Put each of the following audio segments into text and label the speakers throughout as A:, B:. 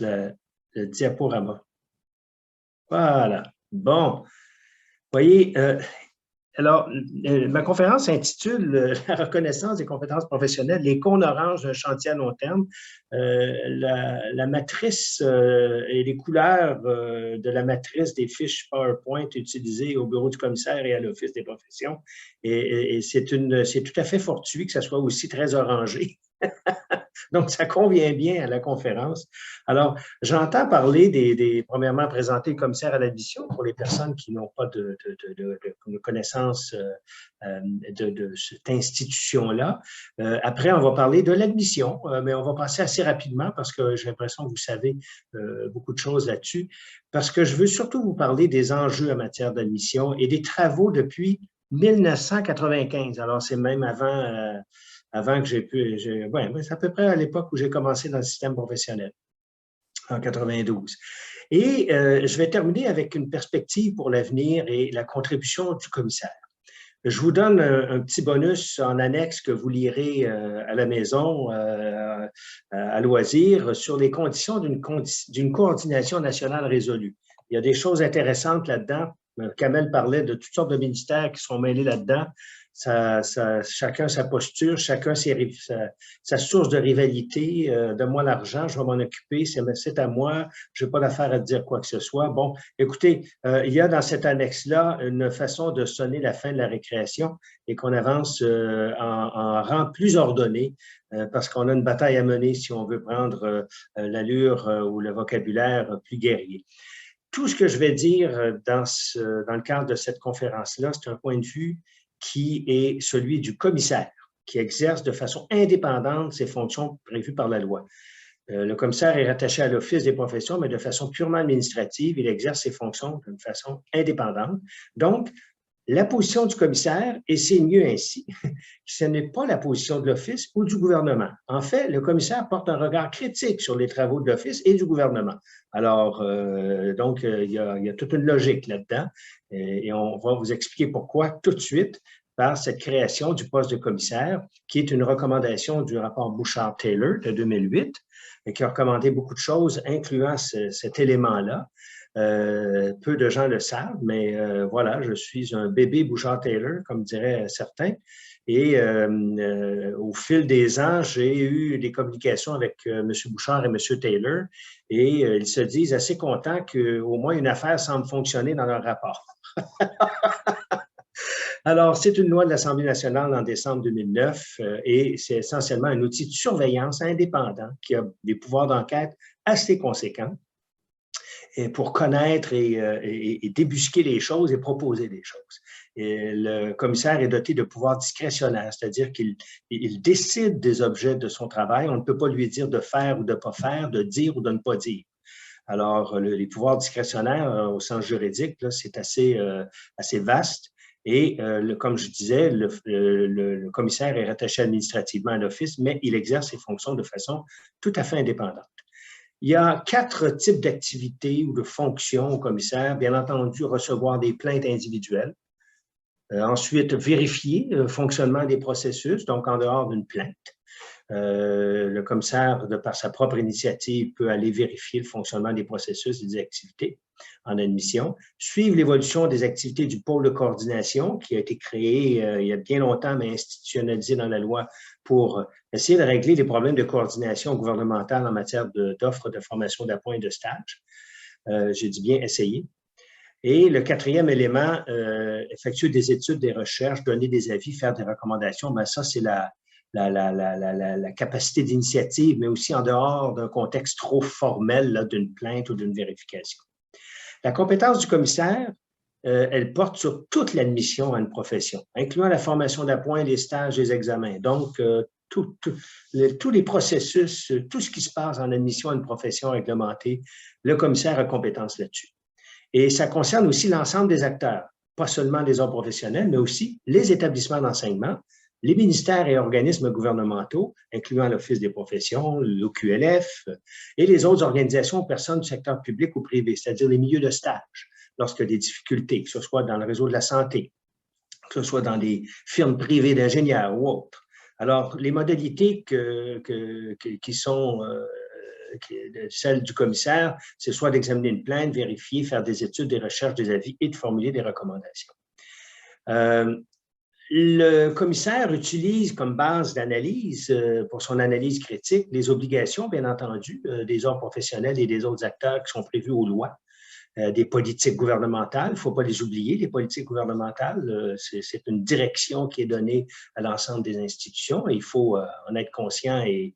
A: le, le diaporama. Voilà. Bon. Voyez, alors, ma conférence s'intitule La reconnaissance des compétences professionnelles, les cônes oranges d'un chantier à long terme. La matrice et les couleurs de la matrice des fiches PowerPoint utilisées au bureau du commissaire et à l'Office des professions. Et c'est tout à fait fortuit que ça soit aussi très orangé. Donc, ça convient bien à la conférence. Alors, j'entends parler premièrement, présenter le commissaire à l'admission pour les personnes qui n'ont pas de connaissance de cette institution-là. Après, on va parler de l'admission, mais on va passer assez rapidement parce que j'ai l'impression que vous savez beaucoup de choses là-dessus, parce que je veux surtout vous parler des enjeux en matière d'admission et des travaux depuis 1995. Alors, c'est même avant que j'ai pu, ouais, c'est à peu près à l'époque où j'ai commencé dans le système professionnel, en 92. Et je vais terminer avec une perspective pour l'avenir et la contribution du commissaire. Je vous donne un petit bonus en annexe que vous lirez à la maison, à loisir, sur les conditions d'une coordination nationale résolue. Il y a des choses intéressantes là-dedans. Kamel parlait de toutes sortes de ministères qui sont mêlés là-dedans. Chacun sa posture, chacun sa source de rivalité. Donne-moi l'argent, je vais m'en occuper, c'est à moi, je n'ai pas d'affaire à te dire quoi que ce soit. Bon, écoutez, il y a dans cette annexe-là une façon de sonner la fin de la récréation et qu'on avance en rang plus ordonné parce qu'on a une bataille à mener si on veut prendre l'allure ou le vocabulaire plus guerrier. Tout ce que je vais dire dans le cadre de cette conférence-là, c'est un point de vue qui est celui du commissaire, qui exerce de façon indépendante ses fonctions prévues par la loi. Le commissaire est rattaché à l'Office des professions, mais de façon purement administrative, il exerce ses fonctions d'une façon indépendante. Donc, la position du commissaire, et c'est mieux ainsi, ce n'est pas la position de l'Office ou du gouvernement. En fait, le commissaire porte un regard critique sur les travaux de l'Office et du gouvernement. Alors, donc, il y a toute une logique là-dedans et on va vous expliquer pourquoi tout de suite par cette création du poste de commissaire, qui est une recommandation du rapport Bouchard-Taylor de 2008, et qui a recommandé beaucoup de choses, incluant cet élément-là. Peu de gens le savent, mais voilà, je suis un bébé Bouchard-Taylor, comme diraient certains. Et au fil des ans, j'ai eu des communications avec M. Bouchard et M. Taylor, et ils se disent assez contents qu'au moins une affaire semble fonctionner dans leur rapport. Alors, c'est une loi de l'Assemblée nationale en décembre 2009 et c'est essentiellement un outil de surveillance indépendant qui a des pouvoirs d'enquête assez conséquents pour connaître et débusquer les choses et proposer des choses. Et le commissaire est doté de pouvoirs discrétionnaires, c'est-à-dire qu'il décide des objets de son travail. On ne peut pas lui dire de faire ou de ne pas faire, de dire ou de ne pas dire. Alors, les pouvoirs discrétionnaires au sens juridique, c'est assez vaste. Et comme je disais, le commissaire est rattaché administrativement à l'Office, mais il exerce ses fonctions de façon tout à fait indépendante. Il y a 4 types d'activités ou de fonctions au commissaire. Bien entendu, recevoir des plaintes individuelles. Ensuite, vérifier le fonctionnement des processus, donc en dehors d'une plainte. Le commissaire, de par sa propre initiative, peut aller vérifier le fonctionnement des processus et des activités en admission, suivre l'évolution des activités du pôle de coordination qui a été créé il y a bien longtemps, mais institutionnalisé dans la loi pour essayer de régler les problèmes de coordination gouvernementale en matière d'offres de formation d'appoint et de stage. J'ai dit bien essayer. Et le 4e élément, effectuer des études, des recherches, donner des avis, faire des recommandations, bien ça, c'est la capacité d'initiative, mais aussi en dehors d'un contexte trop formel d'une plainte ou d'une vérification. La compétence du commissaire, elle porte sur toute l'admission à une profession, incluant la formation d'appoint, les stages, les examens. Donc, tous les processus, tout ce qui se passe en admission à une profession réglementée, le commissaire a compétence là-dessus. Et ça concerne aussi l'ensemble des acteurs, pas seulement les ordres professionnels, mais aussi les établissements d'enseignement, les ministères et organismes gouvernementaux, incluant l'Office des professions, l'OQLF, et les autres organisations ou personnes du secteur public ou privé, c'est-à-dire les milieux de stage, lorsqu'il y a des difficultés, que ce soit dans le réseau de la santé, que ce soit dans des firmes privées d'ingénieurs ou autres. Alors, les modalités qui sont celle du commissaire, c'est soit d'examiner une plainte, vérifier, faire des études, des recherches, des avis et de formuler des recommandations. Le commissaire utilise comme base d'analyse, pour son analyse critique, les obligations, bien entendu, des ordres professionnels et des autres acteurs qui sont prévus aux lois, des politiques gouvernementales, il ne faut pas les oublier, les politiques gouvernementales, c'est une direction qui est donnée à l'ensemble des institutions et il faut en être conscient et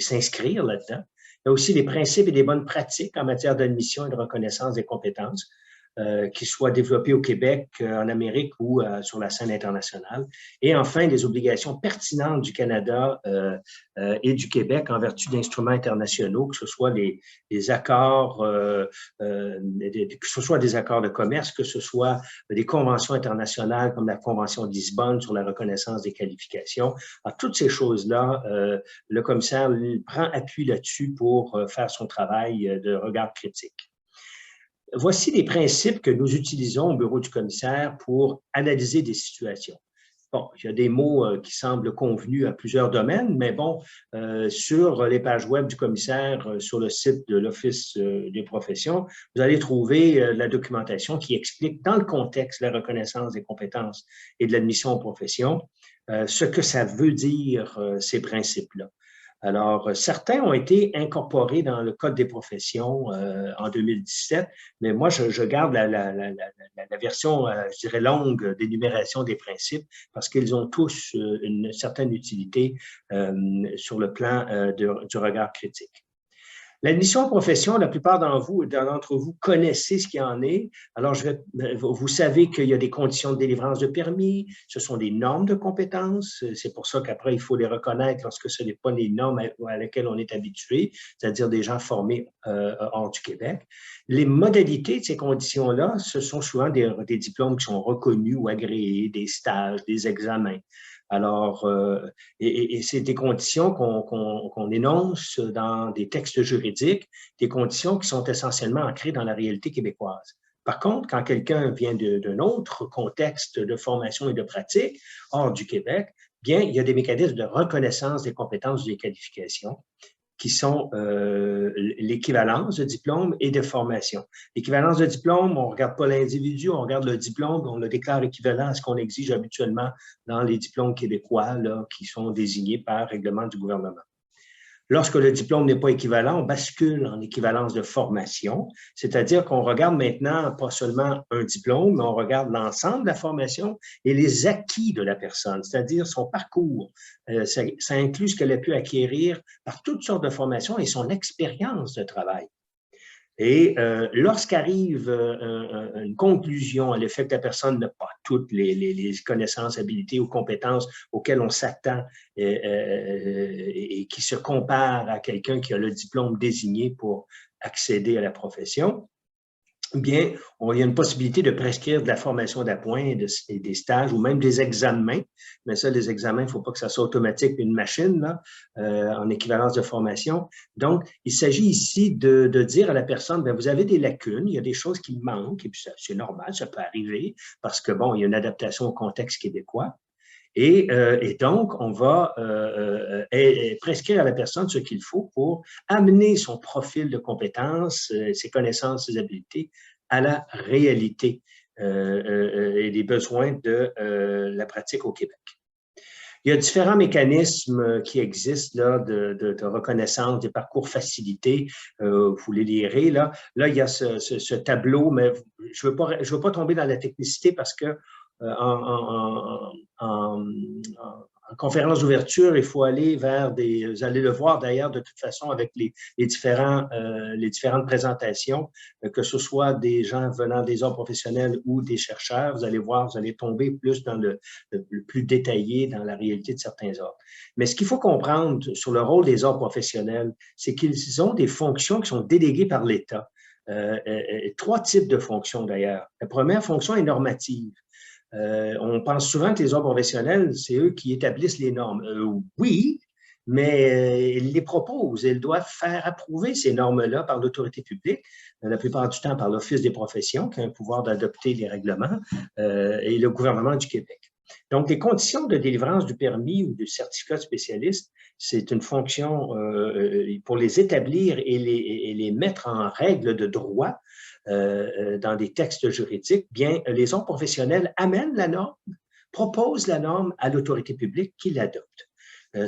A: s'inscrire là-dedans. Il y a aussi des principes et des bonnes pratiques en matière d'admission et de reconnaissance des compétences, qui soient développés au Québec, en Amérique ou sur la scène internationale. Et enfin, des obligations pertinentes du Canada et du Québec en vertu d'instruments internationaux, que ce soit les accords, que ce soit des accords de commerce, que ce soit des conventions internationales comme la Convention de Lisbonne sur la reconnaissance des qualifications. Alors, toutes ces choses-là, le commissaire prend appui là-dessus pour faire son travail de regard critique. Voici les principes que nous utilisons au bureau du commissaire pour analyser des situations. Bon, il y a des mots qui semblent convenus à plusieurs domaines, mais bon, sur les pages web du commissaire, sur le site de l'Office des professions, vous allez trouver la documentation qui explique dans le contexte de la reconnaissance des compétences et de l'admission aux professions, ce que ça veut dire, ces principes-là. Alors, certains ont été incorporés dans le Code des professions en 2017, mais moi, je garde la version, je dirais, longue d'énumération des principes parce qu'ils ont tous une certaine utilité sur le plan du regard critique. L'admission en profession, la plupart d'entre vous connaissez ce qu'il en est. Alors, vous savez qu'il y a des conditions de délivrance de permis, ce sont des normes de compétences. C'est pour ça qu'après, il faut les reconnaître lorsque ce n'est pas les normes à lesquelles on est habitué, c'est-à-dire des gens formés hors du Québec. Les modalités de ces conditions-là, ce sont souvent des diplômes qui sont reconnus ou agréés, des stages, des examens. Alors, et c'est des conditions qu'on énonce dans des textes juridiques, des conditions qui sont essentiellement ancrées dans la réalité québécoise. Par contre, quand quelqu'un vient d'un autre contexte de formation et de pratique hors du Québec, bien, il y a des mécanismes de reconnaissance des compétences ou des qualifications qui sont l'équivalence de diplôme et de formation. L'équivalence de diplôme, on ne regarde pas l'individu, on regarde le diplôme, on le déclare équivalent à ce qu'on exige habituellement dans les diplômes québécois là, qui sont désignés par règlement du gouvernement. Lorsque le diplôme n'est pas équivalent, on bascule en équivalence de formation, c'est-à-dire qu'on regarde maintenant pas seulement un diplôme, mais on regarde l'ensemble de la formation et les acquis de la personne, c'est-à-dire son parcours. Ça inclut ce qu'elle a pu acquérir par toutes sortes de formations et son expérience de travail. Et lorsqu'arrive une conclusion à l'effet que la personne n'a pas toutes les connaissances, habilités ou compétences auxquelles on s'attend et qui se compare à quelqu'un qui a le diplôme désigné pour accéder à la profession, bien, il y a une possibilité de prescrire de la formation d'appoint et des stages ou même des examens. Mais ça, les examens, il ne faut pas que ça soit automatique une machine là, en équivalence de formation. Donc, il s'agit ici de dire à la personne, bien, vous avez des lacunes, il y a des choses qui manquent, et puis c'est normal, ça peut arriver parce que, bon, il y a une adaptation au contexte québécois. Et donc, on va prescrire à la personne ce qu'il faut pour amener son profil de compétences, ses connaissances, ses habiletés à la réalité et les besoins de la pratique au Québec. Il y a différents mécanismes qui existent là, de reconnaissance des parcours facilités. Vous les lirez. Là, il y a ce tableau, mais je ne veux pas tomber dans la technicité parce que en conférence d'ouverture, il faut aller vers vous allez le voir d'ailleurs de toute façon avec les différentes présentations, que ce soit des gens venant des ordres professionnels ou des chercheurs, vous allez voir, vous allez tomber plus dans le plus détaillé dans la réalité de certains ordres. Mais ce qu'il faut comprendre sur le rôle des ordres professionnels, c'est qu'ils ont des fonctions qui sont déléguées par l'État. Trois types de fonctions d'ailleurs. La première fonction est normative. On pense souvent que les ordres professionnels, c'est eux qui établissent les normes. Oui, mais ils les proposent. Ils doivent faire approuver ces normes-là par l'autorité publique, la plupart du temps par l'Office des professions, qui a un pouvoir d'adopter les règlements, et le gouvernement du Québec. Donc, les conditions de délivrance du permis ou du certificat de spécialiste, c'est une fonction pour les établir et les mettre en règle de droit dans des textes juridiques. Bien, les ordres professionnels amènent la norme, proposent la norme à l'autorité publique qui l'adopte.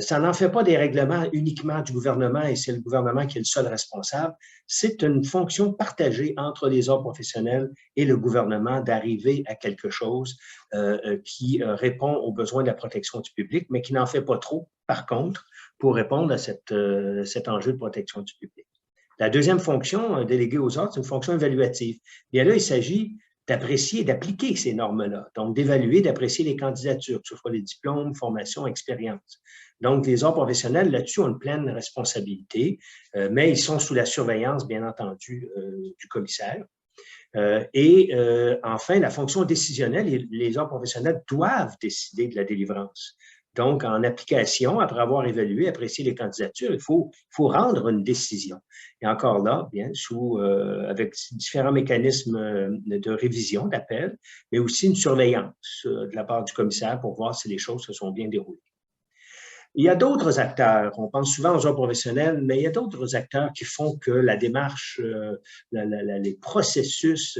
A: Ça n'en fait pas des règlements uniquement du gouvernement et c'est le gouvernement qui est le seul responsable. C'est une fonction partagée entre les ordres professionnels et le gouvernement d'arriver à quelque chose qui répond aux besoins de la protection du public, mais qui n'en fait pas trop, par contre, pour répondre à cet enjeu de protection du public. La deuxième fonction déléguée aux ordres, c'est une fonction évaluative. Bien là, il s'agit d'apprécier, d'appliquer ces normes-là, donc d'évaluer, d'apprécier les candidatures, que ce soit les diplômes, formations, expériences. Donc, les ordres professionnels, là-dessus, ont une pleine responsabilité, mais ils sont sous la surveillance, bien entendu, du commissaire. Enfin, la fonction décisionnelle, les ordres professionnels doivent décider de la délivrance. Donc, en application, après avoir évalué, apprécié les candidatures, il faut rendre une décision. Et encore là, bien, avec différents mécanismes de révision, d'appel, mais aussi une surveillance de la part du commissaire pour voir si les choses se sont bien déroulées. Il y a d'autres acteurs, on pense souvent aux ordres professionnels, mais il y a d'autres acteurs qui font que la démarche, les processus,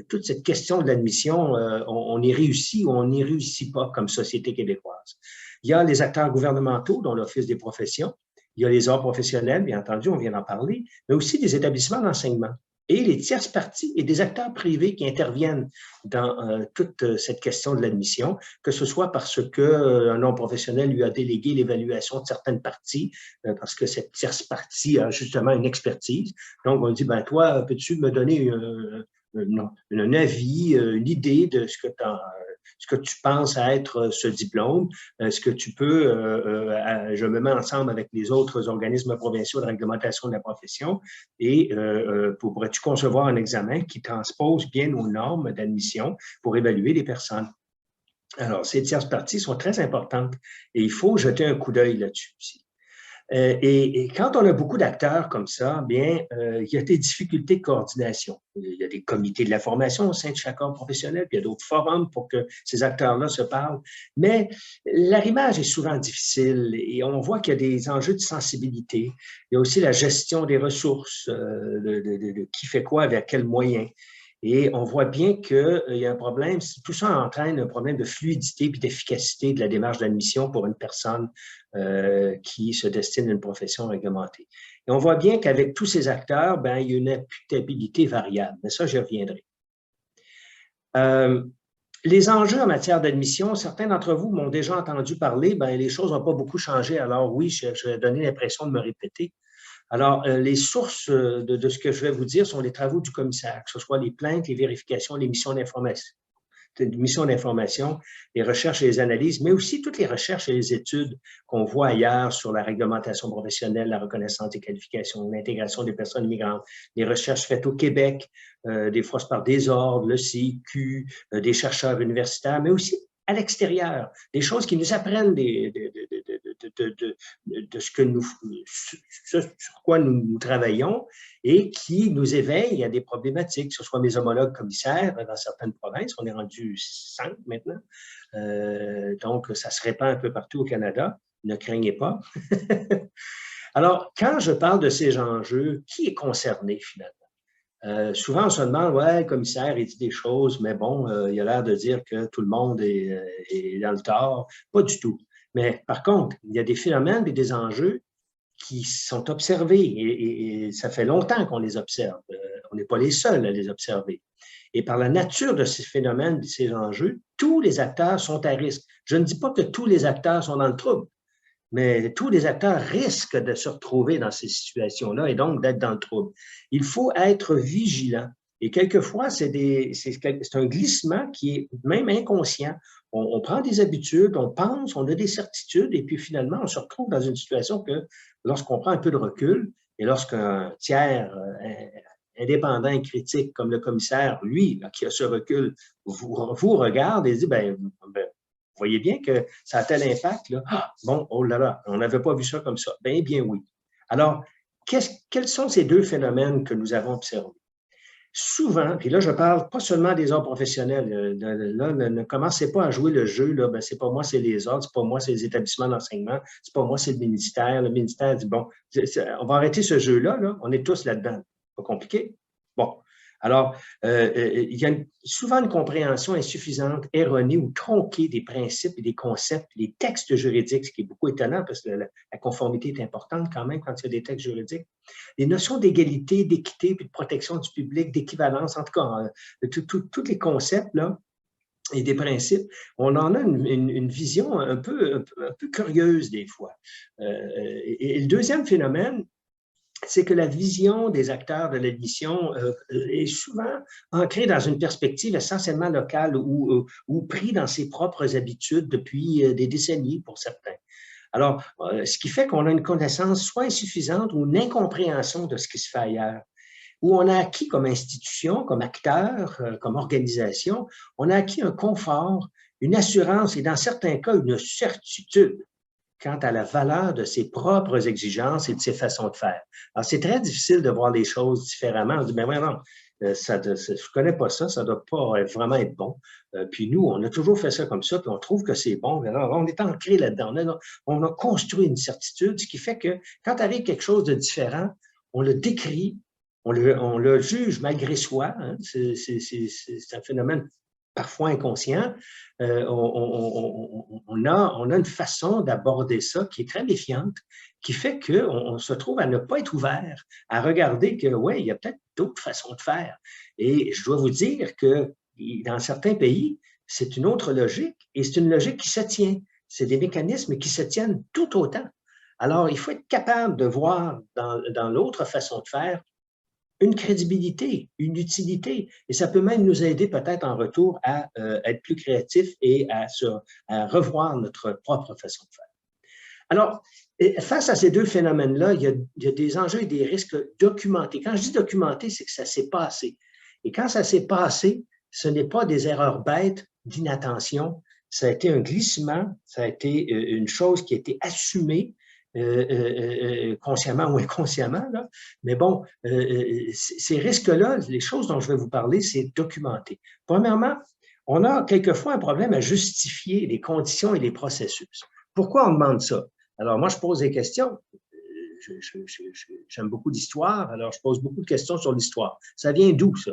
A: toute cette question de l'admission, on y réussit ou on n'y réussit pas comme société québécoise. Il y a les acteurs gouvernementaux, dont l'Office des professions, il y a les ordres professionnels, bien entendu, on vient d'en parler, mais aussi des établissements d'enseignement. Et les tierces parties et des acteurs privés qui interviennent dans toute cette question de l'admission, que ce soit parce qu'un ordre professionnel lui a délégué l'évaluation de certaines parties, parce que cette tierce partie a justement une expertise. Donc, on dit, ben toi, peux-tu me donner un avis, une idée de ce que tu penses à être ce diplôme? Est-ce que tu peux, je me mets ensemble avec les autres organismes provinciaux de réglementation de la profession et pourrais-tu concevoir un examen qui transpose bien nos normes d'admission pour évaluer les personnes? Alors, ces tierces parties sont très importantes et il faut jeter un coup d'œil là-dessus aussi. Et quand on a beaucoup d'acteurs comme ça, bien, il y a des difficultés de coordination. Il y a des comités de la formation au sein de chaque ordre professionnel, puis il y a d'autres forums pour que ces acteurs-là se parlent. Mais l'arrimage est souvent difficile et on voit qu'il y a des enjeux de sensibilité. Il y a aussi la gestion des ressources, de qui fait quoi avec quels moyens. Et on voit bien qu'il y a un problème, tout ça entraîne un problème de fluidité et d'efficacité de la démarche d'admission pour une personne qui se destine à une profession réglementée. Et on voit bien qu'avec tous ces acteurs, ben, il y a une imputabilité variable, mais ça, j'y reviendrai. Les enjeux en matière d'admission, certains d'entre vous m'ont déjà entendu parler, ben, les choses n'ont pas beaucoup changé, alors oui, je vais donner l'impression de me répéter. Alors, les sources de ce que je vais vous dire sont les travaux du commissaire, que ce soit les plaintes, les vérifications, les missions d'information, les recherches et les analyses, mais aussi toutes les recherches et les études qu'on voit ailleurs sur la réglementation professionnelle, la reconnaissance des qualifications, l'intégration des personnes immigrantes, les recherches faites au Québec, des fois par des ordres, le CQ, des chercheurs universitaires, mais aussi à l'extérieur, des choses qui nous apprennent de ce que sur quoi nous travaillons et qui nous éveillent à des problématiques, que ce soit mes homologues commissaires dans certaines provinces, on est rendu 5 maintenant, donc ça se répand un peu partout au Canada, ne craignez pas. Alors, quand je parle de ces enjeux, qui est concerné finalement? Souvent, on se demande, ouais, le commissaire, il dit des choses, mais bon, il a l'air de dire que tout le monde est dans le tort. Pas du tout. Mais par contre, il y a des phénomènes et des enjeux qui sont observés et ça fait longtemps qu'on les observe. On n'est pas les seuls à les observer. Et par la nature de ces phénomènes, de ces enjeux, tous les acteurs sont à risque. Je ne dis pas que tous les acteurs sont dans le trouble, mais tous les acteurs risquent de se retrouver dans ces situations-là et donc d'être dans le trouble. Il faut être vigilant. Et quelquefois, c'est un glissement qui est même inconscient. On prend des habitudes, on pense, on a des certitudes, et puis finalement, on se retrouve dans une situation que lorsqu'on prend un peu de recul et lorsqu'un tiers indépendant et critique comme le commissaire, lui, qui a ce recul, vous regarde et dit, ben vous voyez bien que ça a tel impact, là. Bon, oh là là, on n'avait pas vu ça comme ça. Bien oui. Alors, quels sont ces deux phénomènes que nous avons observés? souvent, puis là, je parle pas seulement des ordres professionnels, là, ne commencez pas à jouer le jeu, là, ben, c'est pas moi, c'est les ordres, c'est pas moi, c'est les établissements d'enseignement, c'est pas moi, c'est le ministère dit, bon, on va arrêter ce jeu-là, là, on est tous là-dedans, pas compliqué. Bon, alors, il y a souvent une compréhension insuffisante, erronée ou tronquée des principes et des concepts, des textes juridiques, ce qui est beaucoup étonnant parce que la conformité est importante quand même quand il y a des textes juridiques. Les notions d'égalité, d'équité, puis de protection du public, d'équivalence, en tout cas, tous les concepts là, et des principes, on en a une vision un peu curieuse des fois. Et le deuxième phénomène, c'est que la vision des acteurs de l'admission est souvent ancrée dans une perspective essentiellement locale ou pris dans ses propres habitudes depuis des décennies pour certains. Alors, ce qui fait qu'on a une connaissance soit insuffisante ou une incompréhension de ce qui se fait ailleurs, où on a acquis comme institution, comme acteur, comme organisation, on a acquis un confort, une assurance et dans certains cas, une certitude quant à la valeur de ses propres exigences et de ses façons de faire. Alors, c'est très difficile de voir les choses différemment. On dit, ben ouais, non, je ne connais pas ça, ça ne doit pas vraiment être bon. Puis nous, on a toujours fait ça comme ça, puis on trouve que c'est bon. Alors, on est ancré là-dedans. On a construit une certitude, ce qui fait que quand arrive quelque chose de différent, on le décrit, on le juge malgré soi. Hein. C'est un phénomène parfois inconscient, on a une façon d'aborder ça qui est très méfiante, qui fait qu'on se trouve à ne pas être ouvert, à regarder que, oui, il y a peut-être d'autres façons de faire. Et je dois vous dire que dans certains pays, c'est une autre logique et c'est une logique qui se tient. C'est des mécanismes qui se tiennent tout autant. Alors, il faut être capable de voir dans l'autre façon de faire une crédibilité, une utilité. Et ça peut même nous aider peut-être en retour à être plus créatifs et à revoir notre propre façon de faire. Alors, face à ces deux phénomènes-là, il y a des enjeux et des risques documentés. Quand je dis documenté, c'est que ça s'est passé. Et quand ça s'est passé, ce n'est pas des erreurs bêtes d'inattention, ça a été un glissement, ça a été une chose qui a été assumée, consciemment ou inconsciemment. Là. Mais bon, ces risques-là, les choses dont je vais vous parler, c'est documenté. Premièrement, on a quelquefois un problème à justifier les conditions et les processus. Pourquoi on demande ça? Alors, moi, je pose des questions. J'aime beaucoup l'histoire, alors je pose beaucoup de questions sur l'histoire. Ça vient d'où, ça?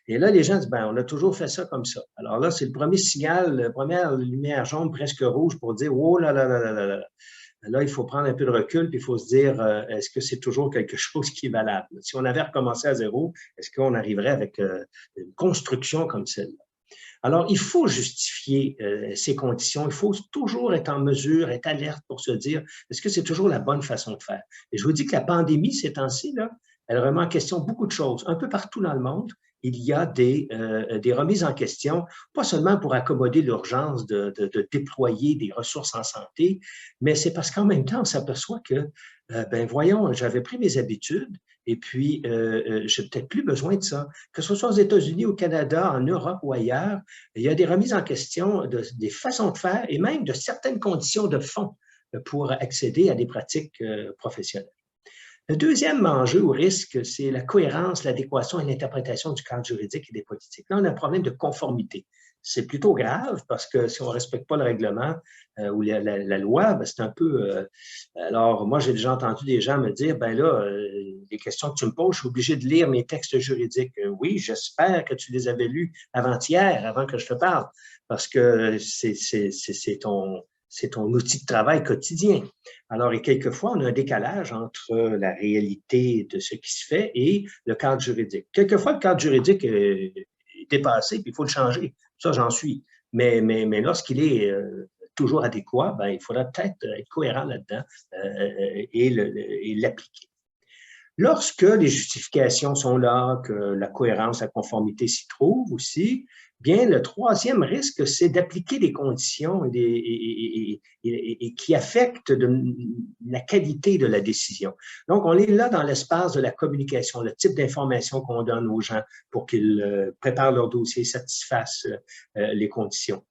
A: Et là, les gens disent, ben, on a toujours fait ça comme ça. Alors là, c'est le premier signal, la première lumière jaune presque rouge pour dire, oh là là là là là là. Là, il faut prendre un peu de recul, puis il faut se dire, est-ce que c'est toujours quelque chose qui est valable? Si on avait recommencé à zéro, est-ce qu'on arriverait avec une construction comme celle-là? Alors, il faut justifier ces conditions. Il faut toujours être en mesure, être alerte pour se dire, est-ce que c'est toujours la bonne façon de faire? Et je vous dis que la pandémie, ces temps-ci, là, elle remet en question beaucoup de choses. Un peu partout dans le monde, il y a des remises en question, pas seulement pour accommoder l'urgence de déployer des ressources en santé, mais c'est parce qu'en même temps, on s'aperçoit que, ben voyons, j'avais pris mes habitudes, et puis, j'ai peut-être plus besoin de ça. Que ce soit aux États-Unis, au Canada, en Europe ou ailleurs, il y a des remises en question des façons de faire et même de certaines conditions de fond pour accéder à des pratiques professionnelles. Le deuxième enjeu ou risque, c'est la cohérence, l'adéquation et l'interprétation du cadre juridique et des politiques. Là, on a un problème de conformité. C'est plutôt grave parce que si on ne respecte pas le règlement ou la loi, ben c'est un peu... alors, moi, j'ai déjà entendu des gens me dire, ben là, les questions que tu me poses, je suis obligé de lire mes textes juridiques. Oui, j'espère que tu les avais lus avant-hier, avant que je te parle, parce que c'est ton outil de travail quotidien. Alors, et quelquefois, on a un décalage entre la réalité de ce qui se fait et le cadre juridique. Quelquefois, le cadre juridique est dépassé, puis il faut le changer. Ça, j'en suis. Mais lorsqu'il est toujours adéquat, ben, il faudra peut-être être cohérent là-dedans et l'appliquer. Lorsque les justifications sont là, que la cohérence, la conformité s'y trouve aussi, bien, le troisième risque, c'est d'appliquer des conditions et qui affectent la qualité de la décision. Donc, on est là dans l'espace de la communication, le type d'information qu'on donne aux gens pour qu'ils préparent leur dossier, satisfassent les conditions.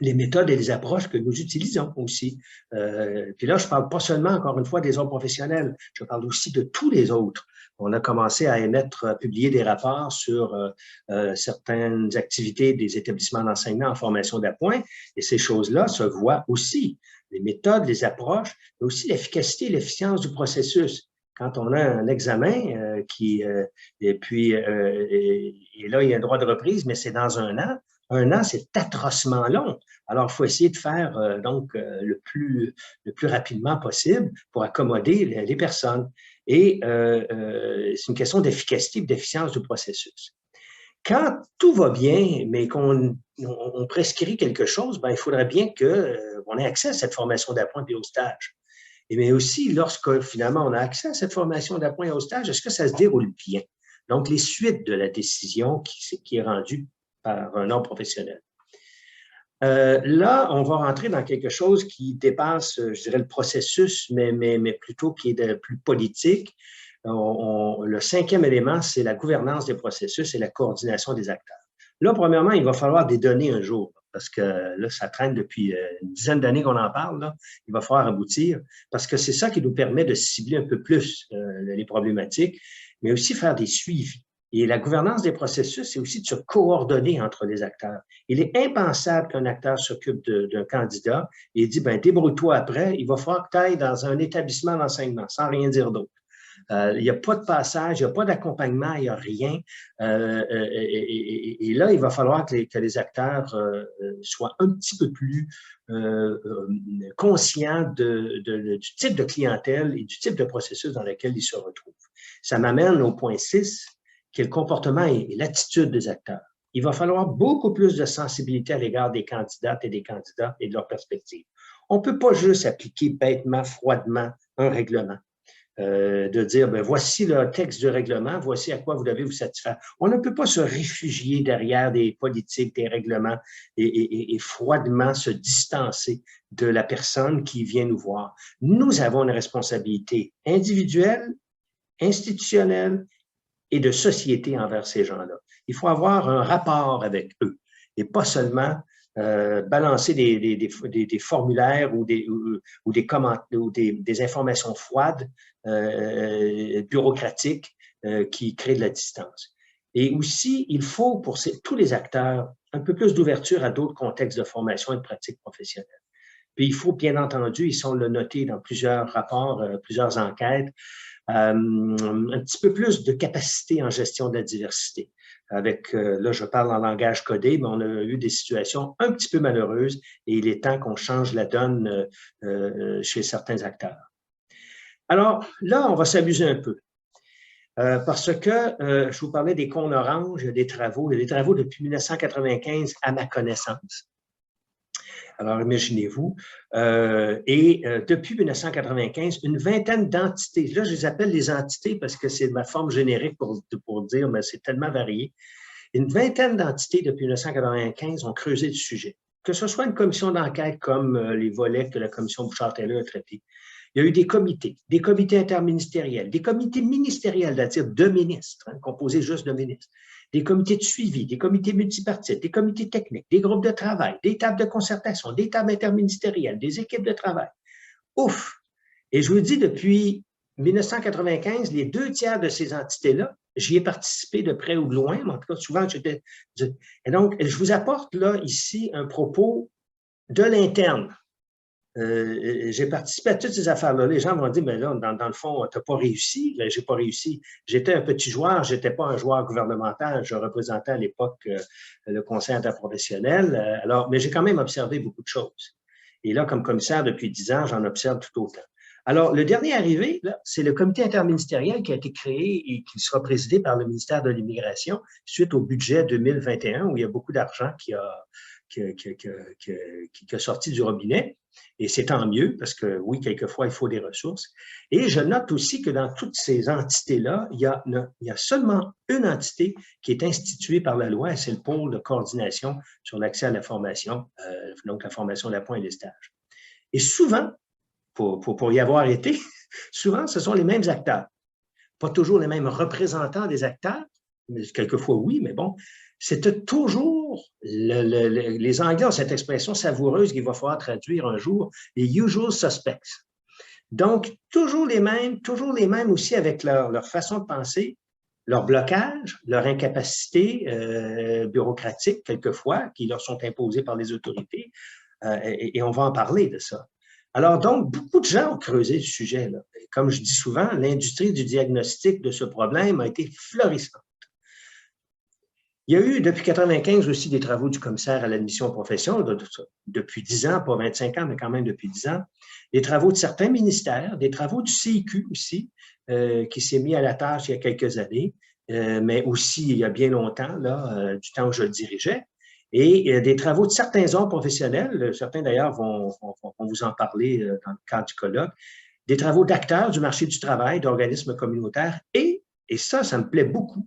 A: les méthodes et les approches que nous utilisons aussi. Puis là, je parle pas seulement, encore une fois, des autres professionnels, je parle aussi de tous les autres. On a commencé à émettre, à publier des rapports sur certaines activités des établissements d'enseignement en formation d'appoint, et ces choses-là se voient aussi. Les méthodes, les approches, mais aussi l'efficacité et l'efficience du processus. Quand on a un examen et là, il y a un droit de reprise, mais c'est dans un an. Un an, c'est atrocement long. Alors, il faut essayer de faire le plus rapidement possible pour accommoder les personnes. Et c'est une question d'efficacité et d'efficience du processus. Quand tout va bien, mais qu'on prescrit quelque chose, ben, il faudrait bien qu'on ait accès à cette formation d'appoint et au stage. Mais aussi, lorsque finalement on a accès à cette formation d'appoint et au stage, est-ce que ça se déroule bien? Donc, les suites de la décision qui est rendue par un ordre professionnel. Là, on va rentrer dans quelque chose qui dépasse, je dirais, le processus, mais plutôt qui est plus politique. Le cinquième élément, c'est la gouvernance des processus et la coordination des acteurs. Là, premièrement, il va falloir des données un jour, parce que là, ça traîne depuis une dizaine d'années qu'on en parle. Là. Il va falloir aboutir, parce que c'est ça qui nous permet de cibler un peu plus les problématiques, mais aussi faire des suivis. Et la gouvernance des processus, c'est aussi de se coordonner entre les acteurs. Il est impensable qu'un acteur s'occupe d'un candidat et dit, ben débrouille-toi après, il va falloir que tu ailles dans un établissement d'enseignement, sans rien dire d'autre. Il n'y a pas de passage, il n'y a pas d'accompagnement, il n'y a rien. Et là, il va falloir que les acteurs soient un petit peu plus conscients du type de clientèle et du type de processus dans lequel ils se retrouvent. Ça m'amène au point 6, qui est le comportement et l'attitude des acteurs. Il va falloir beaucoup plus de sensibilité à l'égard des candidates et des candidats et de leurs perspectives. On ne peut pas juste appliquer bêtement, froidement un règlement. De dire, ben, voici le texte du règlement, voici à quoi vous devez vous satisfaire. On ne peut pas se réfugier derrière des politiques, des règlements et froidement se distancer de la personne qui vient nous voir. Nous avons une responsabilité individuelle, institutionnelle et de société envers ces gens-là. Il faut avoir un rapport avec eux et pas seulement balancer des formulaires ou des informations froides, bureaucratiques, qui créent de la distance. Et aussi, il faut pour tous les acteurs un peu plus d'ouverture à d'autres contextes de formation et de pratique professionnelle. Puis il faut, bien entendu, ils sont le noté dans plusieurs rapports, plusieurs enquêtes, un petit peu plus de capacité en gestion de la diversité. Avec, là, je parle en langage codé, mais on a eu des situations un petit peu malheureuses et il est temps qu'on change la donne chez certains acteurs. Alors, là, on va s'amuser un peu. Parce que je vous parlais des cônes oranges, il y a des travaux depuis 1995 à ma connaissance. Alors, imaginez-vous. Depuis 1995, une vingtaine d'entités, là, je les appelle les entités parce que c'est ma forme générique pour dire, mais c'est tellement varié. Une vingtaine d'entités depuis 1995 ont creusé le sujet. Que ce soit une commission d'enquête comme les volets que la commission Bouchard-Taylor a traités. Il y a eu des comités interministériels, des comités ministériels, c'est-à-dire de ministres, composés juste de ministres, des comités de suivi, des comités multipartites, des comités techniques, des groupes de travail, des tables de concertation, des tables interministérielles, des équipes de travail. Ouf! Et je vous dis, depuis 1995, les 2/3 de ces entités-là, j'y ai participé de près ou de loin, mais en tout cas, souvent, j'étais... Et donc, je vous apporte là, ici, un propos de l'interne. J'ai participé à toutes ces affaires-là. Les gens vont dire, mais là, dans le fond, tu n'as pas réussi. J'ai pas réussi. J'étais un petit joueur, je n'étais pas un joueur gouvernemental. Je représentais à l'époque le conseil interprofessionnel. Mais j'ai quand même observé beaucoup de choses. Et là, comme commissaire depuis 10 ans, j'en observe tout autant. Alors, le dernier arrivé, c'est le comité interministériel qui a été créé et qui sera présidé par le ministère de l'Immigration suite au budget 2021, où il y a beaucoup d'argent qui a sorti du robinet. Et c'est tant mieux, parce que oui, quelquefois, il faut des ressources. Et je note aussi que dans toutes ces entités-là, il y a seulement une entité qui est instituée par la loi, et c'est le pôle de coordination sur l'accès à la formation, donc la formation d'appoint et les stages. Et souvent, pour y avoir été, souvent, ce sont les mêmes acteurs. Pas toujours les mêmes représentants des acteurs, mais quelquefois oui, mais bon, c'était toujours toujours, les Anglais ont cette expression savoureuse qu'il va falloir traduire un jour, les usual suspects. Donc, toujours les mêmes aussi avec leur façon de penser, leur blocage, leur incapacité bureaucratique, quelquefois, qui leur sont imposées par les autorités, et on va en parler de ça. Alors, donc, beaucoup de gens ont creusé le sujet, là. Comme je dis souvent, l'industrie du diagnostic de ce problème a été florissante. Il y a eu, depuis 1995 aussi, des travaux du commissaire à l'admission aux professions, depuis 10 ans, pas 25 ans, mais quand même depuis 10 ans, des travaux de certains ministères, des travaux du CIQ aussi, qui s'est mis à la tâche il y a quelques années, mais aussi il y a bien longtemps, là, du temps où je le dirigeais, et des travaux de certains ordres professionnels, certains d'ailleurs vont vous en parler dans le cadre du colloque, des travaux d'acteurs du marché du travail, d'organismes communautaires, et ça me plaît beaucoup,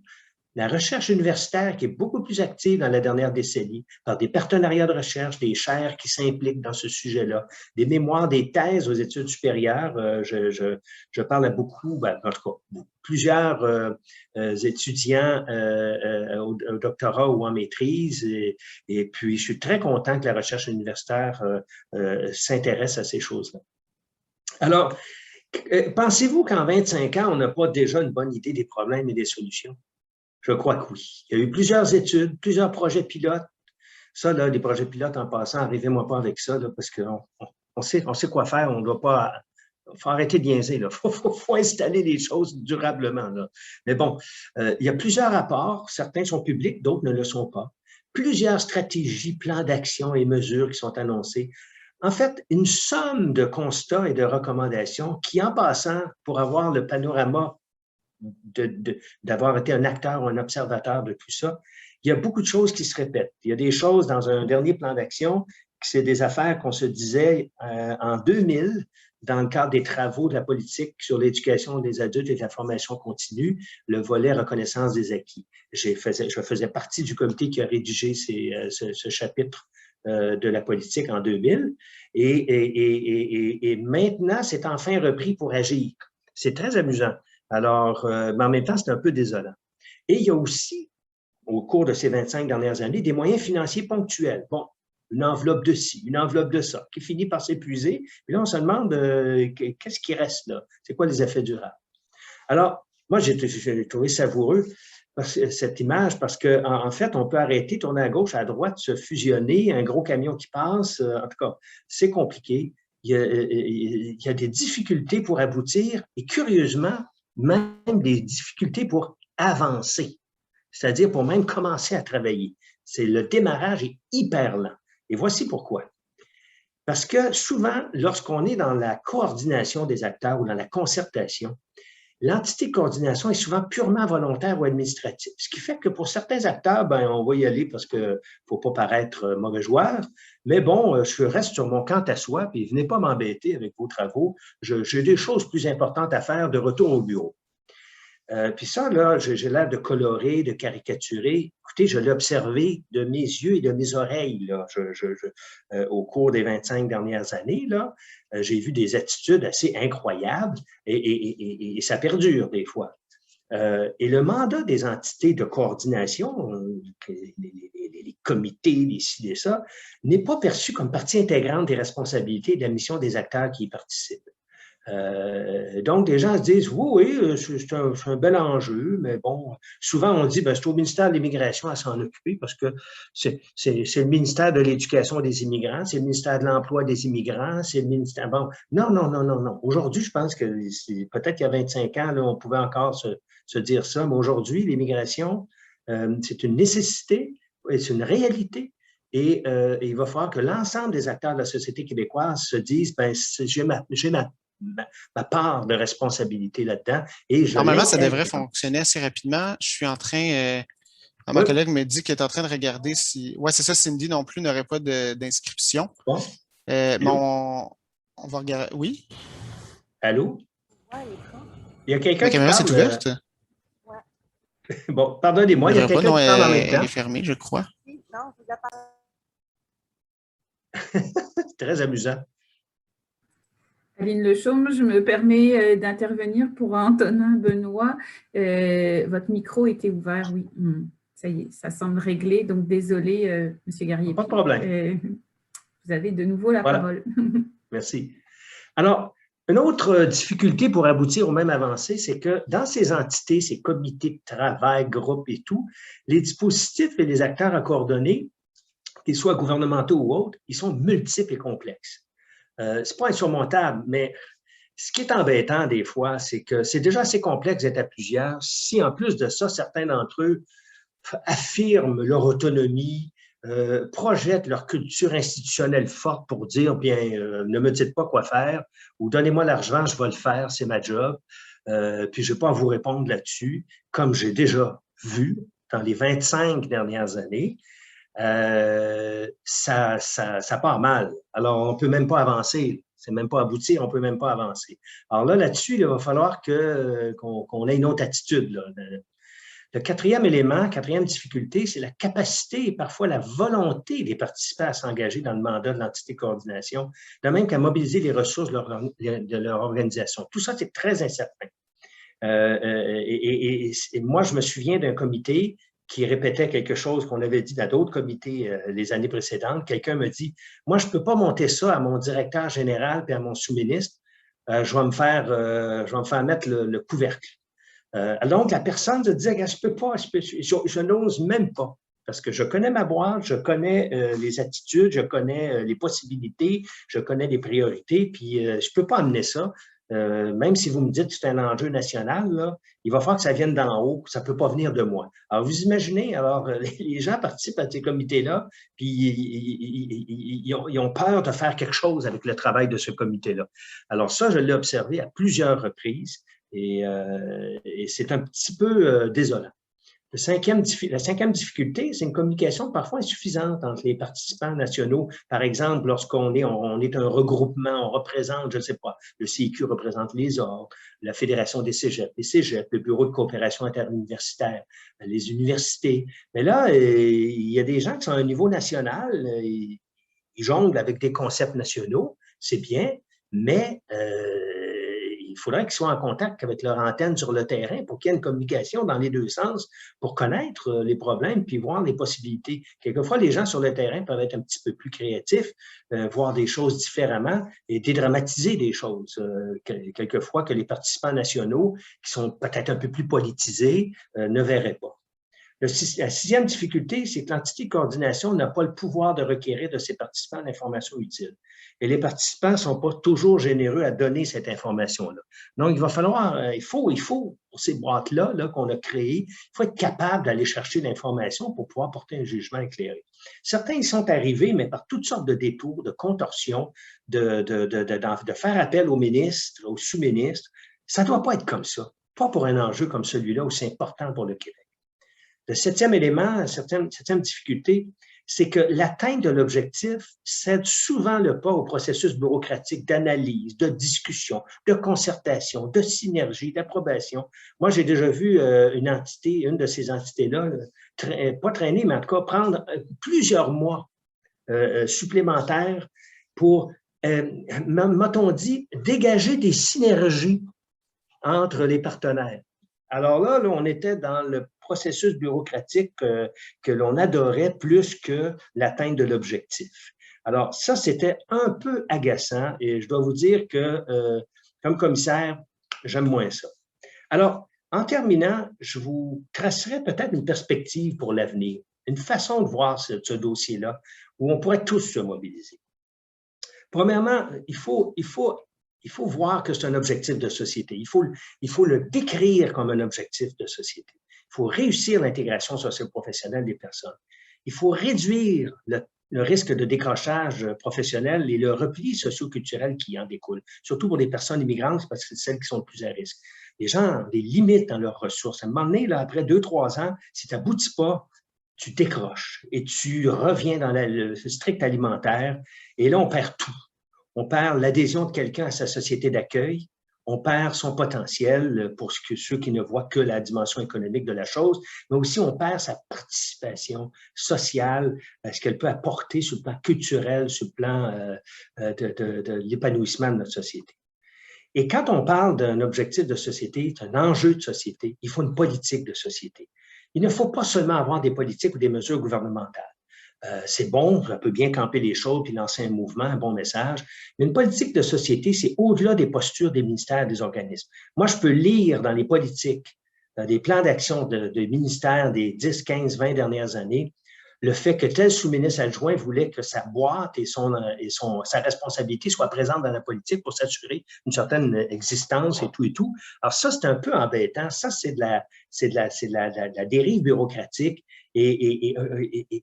A: la recherche universitaire qui est beaucoup plus active dans la dernière décennie, par des partenariats de recherche, des chaires qui s'impliquent dans ce sujet-là, des mémoires, des thèses aux études supérieures. Je parle à beaucoup, en tout cas, plusieurs étudiants au doctorat ou en maîtrise, et puis je suis très content que la recherche universitaire s'intéresse à ces choses-là. Alors, pensez-vous qu'en 25 ans, on n'a pas déjà une bonne idée des problèmes et des solutions? Je crois que oui. Il y a eu plusieurs études, plusieurs projets pilotes. Ça, là, les projets pilotes en passant, arrivez-moi pas avec ça, là, parce qu'on sait quoi faire, on ne doit pas. Il faut arrêter de niaiser, il faut installer les choses durablement, là. Mais bon, il y a plusieurs rapports, certains sont publics, d'autres ne le sont pas. Plusieurs stratégies, plans d'action et mesures qui sont annoncés. En fait, une somme de constats et de recommandations qui, en passant, pour avoir le panorama d'avoir été un acteur ou un observateur de tout ça, il y a beaucoup de choses qui se répètent. Il y a des choses dans un dernier plan d'action, c'est des affaires qu'on se disait en 2000 dans le cadre des travaux de la politique sur l'éducation des adultes et de la formation continue, le volet reconnaissance des acquis. Je faisais partie du comité qui a rédigé ce chapitre de la politique en 2000 et maintenant, c'est enfin repris pour agir. C'est très amusant. Alors, mais en même temps, c'est un peu désolant. Et il y a aussi, au cours de ces 25 dernières années, des moyens financiers ponctuels. Bon, une enveloppe de ci, une enveloppe de ça, qui finit par s'épuiser. Puis là, on se demande qu'est-ce qui reste là? C'est quoi les effets durables? Alors, moi, j'ai trouvé savoureux cette image parce qu'en fait, on peut arrêter, tourner à gauche, à droite, se fusionner, un gros camion qui passe. En tout cas, c'est compliqué. Il y a des difficultés pour aboutir et curieusement, même des difficultés pour avancer, c'est-à-dire pour même commencer à travailler. Le démarrage est hyper lent. Et voici pourquoi. Parce que souvent, lorsqu'on est dans la coordination des acteurs ou dans la concertation, l'entité de coordination est souvent purement volontaire ou administrative, ce qui fait que pour certains acteurs, on va y aller parce qu'il ne faut pas paraître mauvais joueur, mais bon, je reste sur mon quant à soi, puis venez pas m'embêter avec vos travaux, j'ai des choses plus importantes à faire de retour au bureau. Puis ça, là, j'ai l'air de colorer, de caricaturer. Écoutez, je l'ai observé de mes yeux et de mes oreilles là, au cours des 25 dernières années. Là, j'ai vu des attitudes assez incroyables et ça perdure des fois. Et le mandat des entités de coordination, les comités, les ci, les ça, n'est pas perçu comme partie intégrante des responsabilités et de la mission des acteurs qui y participent. Donc, les gens se disent, oui, c'est un bel enjeu, mais bon, souvent on dit, c'est au ministère de l'Immigration à s'en occuper parce que c'est le ministère de l'Éducation des immigrants, c'est le ministère de l'Emploi des immigrants, c'est le ministère… Bon, non. Aujourd'hui, je pense que peut-être qu'il y a 25 ans, là, on pouvait encore se dire ça, mais aujourd'hui, l'immigration, c'est une nécessité, c'est une réalité. Et il va falloir que l'ensemble des acteurs de la société québécoise se disent, j'ai ma part de responsabilité là-dedans.
B: Normalement, ça devrait fonctionner assez rapidement. Je suis en train, ma collègue me dit qu'elle est en train de regarder si… Oui, c'est ça, Cindy non plus n'aurait pas d'inscription.
A: Bon.
B: Mais on va regarder. Oui?
A: Allô? Il y a quelqu'un qui
B: La caméra
A: parle.
B: s'est ouverte?
A: Bon, pardonnez-moi, il y a quelqu'un qui parle en même temps.
B: Elle est fermée, je crois.
C: Non, je vous ai pas…
A: C'est très amusant.
C: Aline Lechaume, je me permets d'intervenir pour Antonin Benoît. Votre micro était ouvert, oui. Ça y est, ça semble réglé. Donc, désolé, Monsieur Guerrier.
A: Pas de problème.
C: Vous avez de nouveau la parole.
A: Merci. Alors, une autre difficulté pour aboutir aux mêmes avancées, c'est que dans ces entités, ces comités de travail, groupes et tout, les dispositifs et les acteurs à coordonner, qu'ils soient gouvernementaux ou autres, ils sont multiples et complexes. Ce n'est pas insurmontable, mais ce qui est embêtant des fois, c'est que c'est déjà assez complexe d'être à plusieurs. Si en plus de ça, certains d'entre eux affirment leur autonomie, projettent leur culture institutionnelle forte pour dire, bien, ne me dites pas quoi faire ou donnez-moi l'argent, je vais le faire, c'est ma job. Puis je ne vais pas vous répondre là-dessus, comme j'ai déjà vu dans les 25 dernières années. Ça part mal. Alors, on ne peut même pas avancer. C'est même pas abouti, on ne peut même pas avancer. Alors là-dessus, il va falloir qu'on ait une autre attitude. Là. Le quatrième élément, quatrième difficulté, c'est la capacité et parfois la volonté des participants à s'engager dans le mandat de l'entité de coordination, de même qu'à mobiliser les ressources de leur organisation. Tout ça, c'est très incertain. Et moi, je me souviens d'un comité qui répétait quelque chose qu'on avait dit dans d'autres comités les années précédentes. Quelqu'un me dit, moi, je ne peux pas monter ça à mon directeur général et à mon sous-ministre. Je vais me faire mettre le couvercle. Donc, la personne se disait, je ne peux pas, je n'ose même pas. Parce que je connais ma boîte, je connais les attitudes, je connais les possibilités, je connais les priorités, puis je ne peux pas amener ça. Même si vous me dites que c'est un enjeu national, là, il va falloir que ça vienne d'en haut, ça ne peut pas venir de moi. Alors, vous imaginez, alors, les gens participent à ces comités-là, puis ils ont peur de faire quelque chose avec le travail de ce comité-là. Alors ça, je l'ai observé à plusieurs reprises et c'est un petit peu désolant. La cinquième difficulté, c'est une communication parfois insuffisante entre les participants nationaux. Par exemple, lorsqu'on est un regroupement, on représente, je ne sais pas, le CIQ représente les ordres, la Fédération des cégeps, les cégeps, le Bureau de coopération interuniversitaire, les universités. Mais là, il y a des gens qui sont à un niveau national, ils jonglent avec des concepts nationaux, c'est bien, mais il faudrait qu'ils soient en contact avec leur antenne sur le terrain pour qu'il y ait une communication dans les deux sens pour connaître les problèmes puis voir les possibilités. Quelquefois, les gens sur le terrain peuvent être un petit peu plus créatifs, voir des choses différemment et dédramatiser des choses. Quelquefois que les participants nationaux, qui sont peut-être un peu plus politisés, ne verraient pas. La sixième difficulté, c'est que l'entité de coordination n'a pas le pouvoir de requérir de ses participants l'information utile. Et les participants ne sont pas toujours généreux à donner cette information-là. Donc, il va falloir, il faut, pour ces boîtes-là qu'on a créées, il faut être capable d'aller chercher l'information pour pouvoir porter un jugement éclairé. Certains y sont arrivés, mais par toutes sortes de détours, de contorsions, de faire appel au ministre, au sous-ministre. Ça ne doit pas être comme ça. Pas pour un enjeu comme celui-là où c'est important pour le Québec. Le septième élément, septième difficulté, c'est que l'atteinte de l'objectif cède souvent le pas au processus bureaucratique d'analyse, de discussion, de concertation, de synergie, d'approbation. Moi, j'ai déjà vu une de ces entités-là, pas traîner, mais en tout cas prendre plusieurs mois supplémentaires pour, m'a-t-on dit, dégager des synergies entre les partenaires. Alors là, on était dans le processus bureaucratique que l'on adorait plus que l'atteinte de l'objectif. Alors ça, c'était un peu agaçant et je dois vous dire que comme commissaire, j'aime moins ça. Alors, en terminant, je vous tracerai peut-être une perspective pour l'avenir, une façon de voir ce dossier-là où on pourrait tous se mobiliser. Premièrement, il faut voir que c'est un objectif de société. Il faut le décrire comme un objectif de société. Il faut réussir l'intégration socio-professionnelle des personnes. Il faut réduire le risque de décrochage professionnel et le repli socio-culturel qui en découle, surtout pour les personnes immigrantes, parce que c'est celles qui sont le plus à risque. Les gens ont des limites dans leurs ressources. À un moment donné, là, après 2-3 ans, si tu n'aboutis pas, tu décroches et tu reviens dans le strict alimentaire et là, on perd tout. On perd l'adhésion de quelqu'un à sa société d'accueil, on perd son potentiel pour ceux qui ne voient que la dimension économique de la chose, mais aussi on perd sa participation sociale, ce qu'elle peut apporter sur le plan culturel, sur le plan de l'épanouissement de notre société. Et quand on parle d'un objectif de société, d'un enjeu de société, il faut une politique de société. Il ne faut pas seulement avoir des politiques ou des mesures gouvernementales. C'est bon, ça peut bien camper les choses puis lancer un mouvement, un bon message, mais une politique de société, c'est au-delà des postures des ministères et des organismes. Moi, je peux lire dans les politiques, dans des plans d'action de ministères des 10, 15, 20 dernières années, le fait que tel sous-ministre adjoint voulait que sa boîte et sa responsabilité soient présentes dans la politique pour s'assurer une certaine existence et tout et tout. Alors ça, c'est un peu embêtant. Ça, c'est de la dérive bureaucratique et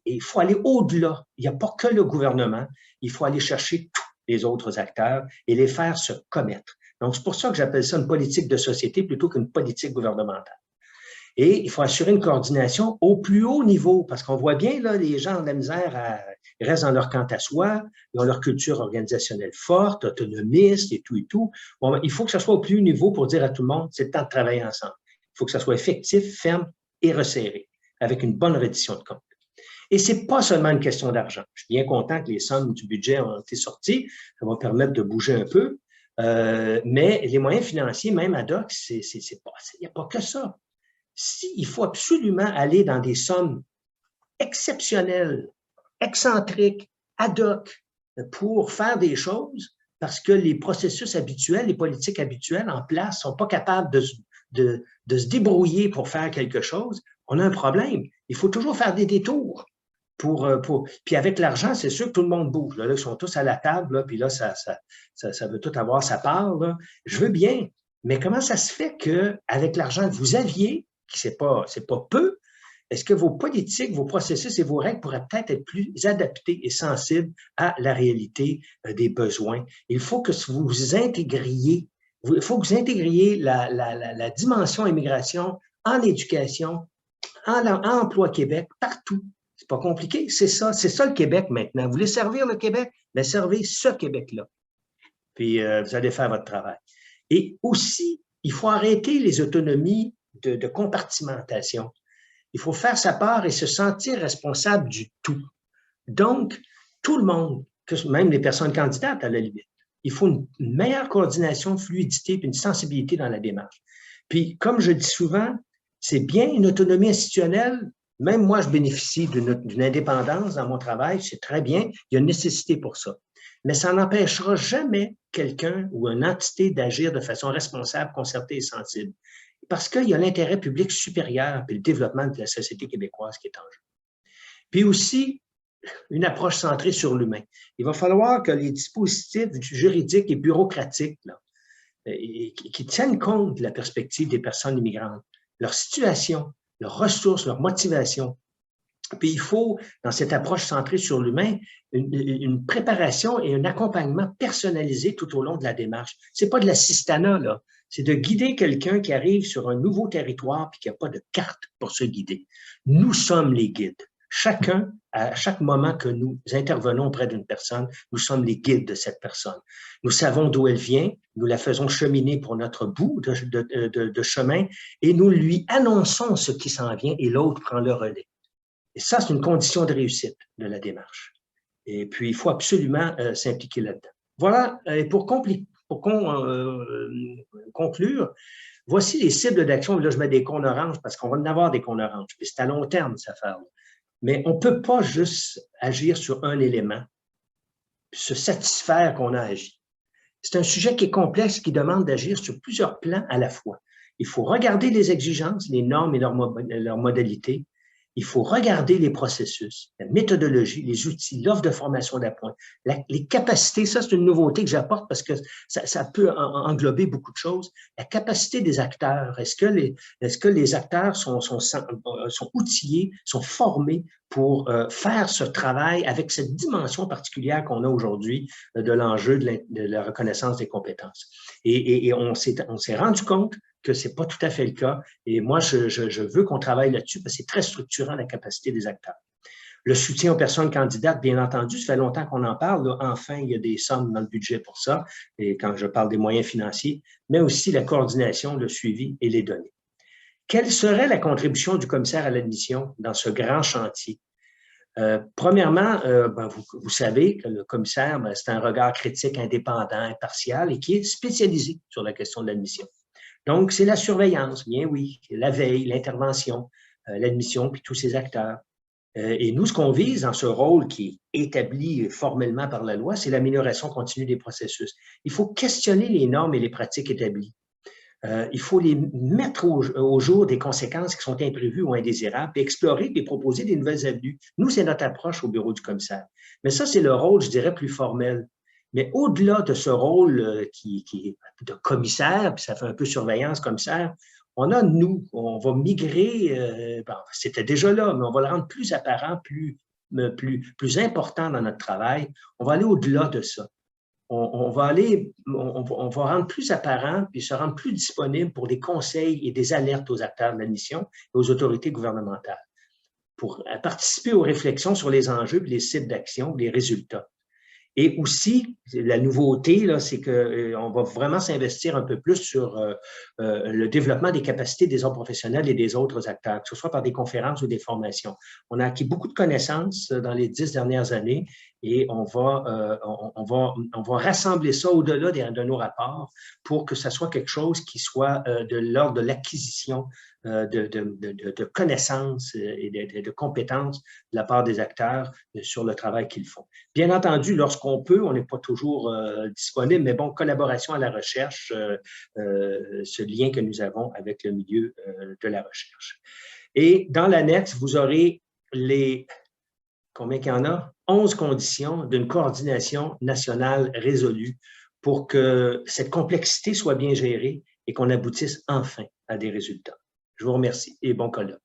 A: il faut aller au-delà. Il n'y a pas que le gouvernement. Il faut aller chercher tous les autres acteurs et les faire se commettre. Donc, c'est pour ça que j'appelle ça une politique de société plutôt qu'une politique gouvernementale. Et il faut assurer une coordination au plus haut niveau, parce qu'on voit bien, là, les gens ont de la misère, ils restent dans leur quant à soi, ils ont leur culture organisationnelle forte, autonomiste et tout et tout. Bon, il faut que ça soit au plus haut niveau pour dire à tout le monde, c'est le temps de travailler ensemble. Il faut que ça soit effectif, ferme et resserré, avec une bonne reddition de comptes. Et ce n'est pas seulement une question d'argent. Je suis bien content que les sommes du budget ont été sorties, ça va permettre de bouger un peu, mais les moyens financiers, même ad hoc, il n'y a pas que ça. Il faut absolument aller dans des sommes exceptionnelles, excentriques, ad hoc, pour faire des choses, parce que les processus habituels, les politiques habituelles en place ne sont pas capables de se débrouiller pour faire quelque chose, on a un problème. Il faut toujours faire des détours. Puis avec l'argent, c'est sûr que tout le monde bouge. Là, ils sont tous à la table, là, puis là, ça veut tout avoir sa part. Là. Je veux bien, mais comment ça se fait qu'avec l'argent que vous aviez, c'est pas peu, est-ce que vos politiques, vos processus et vos règles pourraient peut-être être plus adaptés et sensibles à la réalité des besoins? Il faut que vous intégriez, la dimension immigration en éducation, en emploi Québec, partout. C'est pas compliqué, c'est ça le Québec maintenant. Vous voulez servir le Québec? Bien, servez ce Québec-là. Puis vous allez faire votre travail. Et aussi, il faut arrêter les autonomies de compartimentation. Il faut faire sa part et se sentir responsable du tout. Donc, tout le monde, même les personnes candidates à la limite, il faut une meilleure coordination, fluidité et une sensibilité dans la démarche. Puis, comme je dis souvent, c'est bien une autonomie institutionnelle. Même moi, je bénéficie d'une indépendance dans mon travail, c'est très bien, il y a une nécessité pour ça. Mais ça n'empêchera jamais quelqu'un ou une entité d'agir de façon responsable, concertée et sensible. Parce qu'il y a l'intérêt public supérieur et le développement de la société québécoise qui est en jeu. Puis aussi, une approche centrée sur l'humain. Il va falloir que les dispositifs juridiques et bureaucratiques là, qui tiennent compte de la perspective des personnes immigrantes, leur situation, leurs ressources, leurs motivations. Puis il faut, dans cette approche centrée sur l'humain, une préparation et un accompagnement personnalisé tout au long de la démarche. Ce n'est pas de l'assistanat, là. C'est de guider quelqu'un qui arrive sur un nouveau territoire et qui n'a pas de carte pour se guider. Nous sommes les guides. Chacun, à chaque moment que nous intervenons auprès d'une personne, nous sommes les guides de cette personne. Nous savons d'où elle vient, nous la faisons cheminer pour notre bout de chemin et nous lui annonçons ce qui s'en vient et l'autre prend le relais. Et ça, c'est une condition de réussite de la démarche. Et puis, il faut absolument s'impliquer là-dedans. Voilà, et pour conclure, voici les cibles d'action. Là, je mets des cônes oranges parce qu'on va en avoir des cônes oranges. Puis c'est à long terme, cette affaire-là. Mais on ne peut pas juste agir sur un élément, se satisfaire qu'on a agi. C'est un sujet qui est complexe, qui demande d'agir sur plusieurs plans à la fois. Il faut regarder les exigences, les normes et leurs modalités. Il faut regarder les processus, la méthodologie, les outils, l'offre de formation d'appoint, les capacités. Ça, c'est une nouveauté que j'apporte parce que ça peut englober beaucoup de choses. La capacité des acteurs. Est-ce que les acteurs sont outillés, sont formés pour faire ce travail avec cette dimension particulière qu'on a aujourd'hui de l'enjeu de la reconnaissance des compétences? Et on s'est rendu compte que ce n'est pas tout à fait le cas. Et moi, je veux qu'on travaille là-dessus parce que c'est très structurant la capacité des acteurs. Le soutien aux personnes candidates, bien entendu, ça fait longtemps qu'on en parle. Là. Enfin, il y a des sommes dans le budget pour ça, et quand je parle des moyens financiers, mais aussi la coordination, le suivi et les données. Quelle serait la contribution du commissaire à l'admission dans ce grand chantier? Premièrement, vous savez que le commissaire, c'est un regard critique, indépendant, impartial et qui est spécialisé sur la question de l'admission. Donc, c'est la surveillance, bien oui, la veille, l'intervention, l'admission, puis tous ses acteurs. Et nous, ce qu'on vise dans ce rôle qui est établi formellement par la loi, c'est l'amélioration continue des processus. Il faut questionner les normes et les pratiques établies. Il faut les mettre au jour des conséquences qui sont imprévues ou indésirables, puis explorer et proposer des nouvelles avenues. Nous, c'est notre approche au bureau du commissaire. Mais ça, c'est le rôle, je dirais, plus formel. Mais au-delà de ce rôle qui est de commissaire, puis ça fait un peu surveillance commissaire, on a, nous, on va migrer, bon, c'était déjà là, mais on va le rendre plus apparent, plus important dans notre travail. On va aller au-delà de ça. On va rendre plus apparent puis se rendre plus disponible pour des conseils et des alertes aux acteurs de la mission et aux autorités gouvernementales pour participer aux réflexions sur les enjeux, les cibles d'action, les résultats. Et aussi, la nouveauté, c'est qu'on va vraiment s'investir un peu plus sur le développement des capacités des autres professionnels et des autres acteurs, que ce soit par des conférences ou des formations. On a acquis beaucoup de connaissances dans les 10 dernières années et on va rassembler ça au-delà de nos rapports pour que ça soit quelque chose qui soit de l'ordre de l'acquisition de connaissances et de compétences de la part des acteurs sur le travail qu'ils font. Bien entendu, lorsqu'on peut, on n'est pas toujours disponible, mais bon, collaboration à la recherche, ce lien que nous avons avec le milieu de la recherche. Et dans l'annexe, vous aurez combien qu'il y en a? 11 conditions d'une coordination nationale résolue pour que cette complexité soit bien gérée et qu'on aboutisse enfin à des résultats. Je vous remercie et bon colloque.